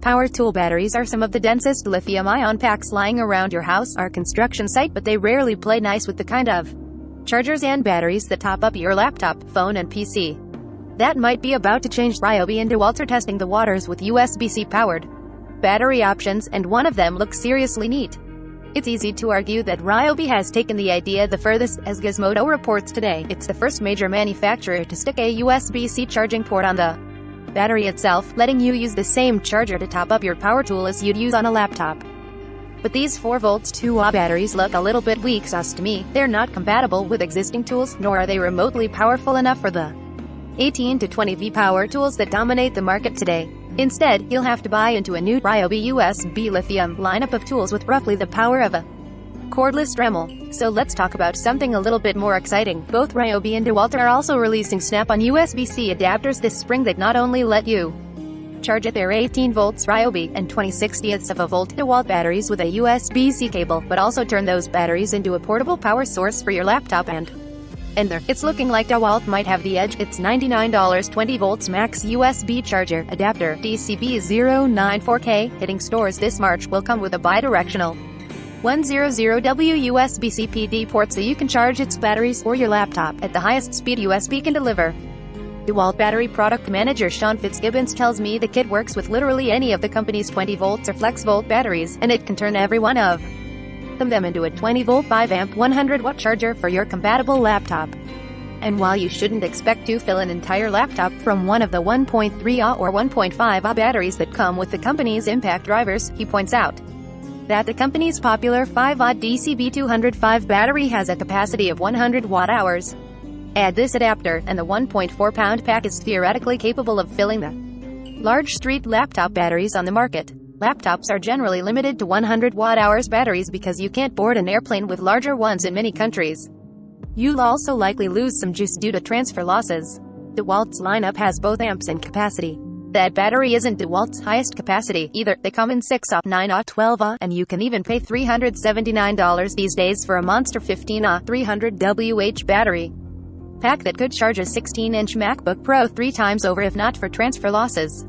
Power tool batteries are some of the densest lithium-ion packs lying around your house or construction site, but they rarely play nice with the kind of chargers and batteries that top up your laptop, phone and PC. That might be about to change. Ryobi and DeWalt's are testing the waters with USB-C powered battery options, and one of them looks seriously neat. It's easy to argue that Ryobi has taken the idea the furthest, as Gizmodo reports today. It's the first major manufacturer to stick a USB-C charging port on the battery itself, letting you use the same charger to top up your power tool as you'd use on a laptop. But these 4V 2Ah batteries look a little bit weak sauce to me. They're not compatible with existing tools, nor are they remotely powerful enough for the 18 to 20V power tools that dominate the market today. Instead, you'll have to buy into a new Ryobi USB lithium lineup of tools with roughly the power of a cordless Dremel. So let's talk about something a little bit more exciting. Both Ryobi and DeWalt are also releasing snap-on USB-C adapters this spring that not only let you charge at their 18V Ryobi and 20/60ths of a volt DeWalt batteries with a USB-C cable, but also turn those batteries into a portable power source for your laptop and there. It's looking like DeWalt might have the edge. Its $99 20V max USB charger adapter DCB094K hitting stores this March will come with a bidirectional 100W USB-C PD port so you can charge its batteries or your laptop at the highest speed USB can deliver. DeWalt battery product manager Sean Fitzgibbons tells me the kit works with literally any of the company's 20V or FlexVolt batteries, and it can turn every one of them into a 20V 5A 100W charger for your compatible laptop. And while you shouldn't expect to fill an entire laptop from one of the 1.3Ah or 1.5Ah batteries that come with the company's impact drivers, he points out that the company's popular 5Ah DCB205 battery has a capacity of 100 watt-hours. Add this adapter, and the 1.4-pound pack is theoretically capable of filling the large street laptop batteries on the market. Laptops are generally limited to 100 watt-hours batteries because you can't board an airplane with larger ones in many countries. You'll also likely lose some juice due to transfer losses. DeWalt's lineup has both amps and capacity. That battery isn't DeWalt's highest capacity either. They come in 6Ah, 9Ah, 12Ah, and you can even pay $379 these days for a monster 15Ah 300WH battery pack that could charge a 16-inch MacBook Pro 3 times over if not for transfer losses.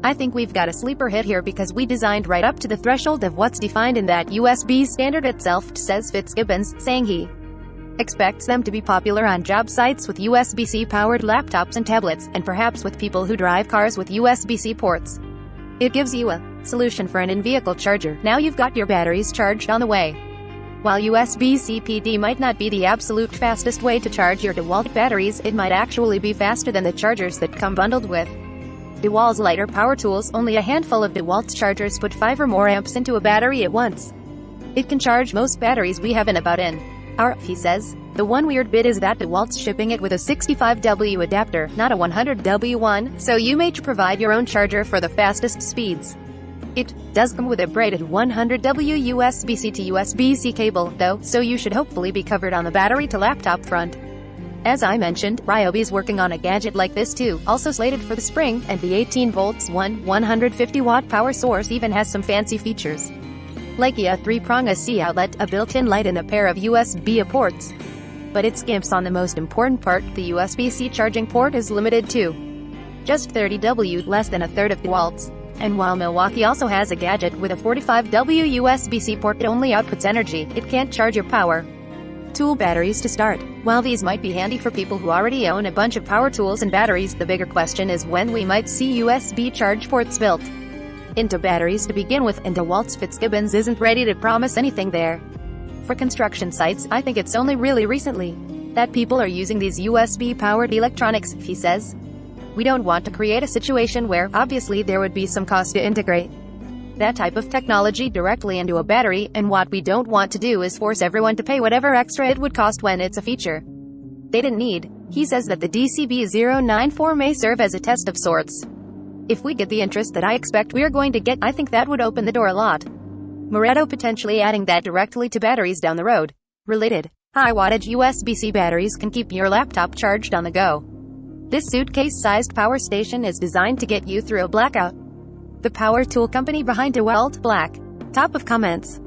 I think we've got a sleeper hit here because we designed right up to the threshold of what's defined in that USB standard itself, says Fitzgibbons, saying he expects them to be popular on job sites with USB-C powered laptops and tablets, and perhaps with people who drive cars with USB-C ports. It gives you a solution for an in-vehicle charger. Now you've got your batteries charged on the way. While USB-C PD might not be the absolute fastest way to charge your DeWalt batteries, it might actually be faster than the chargers that come bundled with DeWalt's lighter power tools. Only a handful of DeWalt's chargers put 5 or more amps into a battery at once. It can charge most batteries we have in about an hour, he says. The one weird bit is that DeWalt's shipping it with a 65W adapter, not a 100W one, so you may provide your own charger for the fastest speeds. It does come with a braided 100W USB-C to USB-C cable, though, so you should hopefully be covered on the battery to laptop front. As I mentioned, Ryobi's working on a gadget like this too, also slated for the spring, and the 18V 150W power source even has some fancy features, like a 3-prong AC outlet, a built-in light and a pair of USB-A ports. But it skimps on the most important part. The USB-C charging port is limited to just 30W, less than a third of DeWalt's. And while Milwaukee also has a gadget with a 45W USB-C port, it only outputs energy. It can't charge your power tool batteries to start. While these might be handy for people who already own a bunch of power tools and batteries, the bigger question is when we might see USB charge ports built into batteries to begin with, and DeWalt's Fitzgibbons isn't ready to promise anything there. For construction sites, I think it's only really recently that people are using these USB-powered electronics, he says. We don't want to create a situation where, obviously, there would be some cost to integrate that type of technology directly into a battery, and what we don't want to do is force everyone to pay whatever extra it would cost when it's a feature they didn't need. He says that the DCB094 may serve as a test of sorts. If we get the interest that I expect we're going to get, I think that would open the door a lot. Moretto potentially adding that directly to batteries down the road. Related, high-wattage USB-C batteries can keep your laptop charged on the go. This suitcase-sized power station is designed to get you through a blackout. The power tool company behind DeWalt, Black. Top of comments.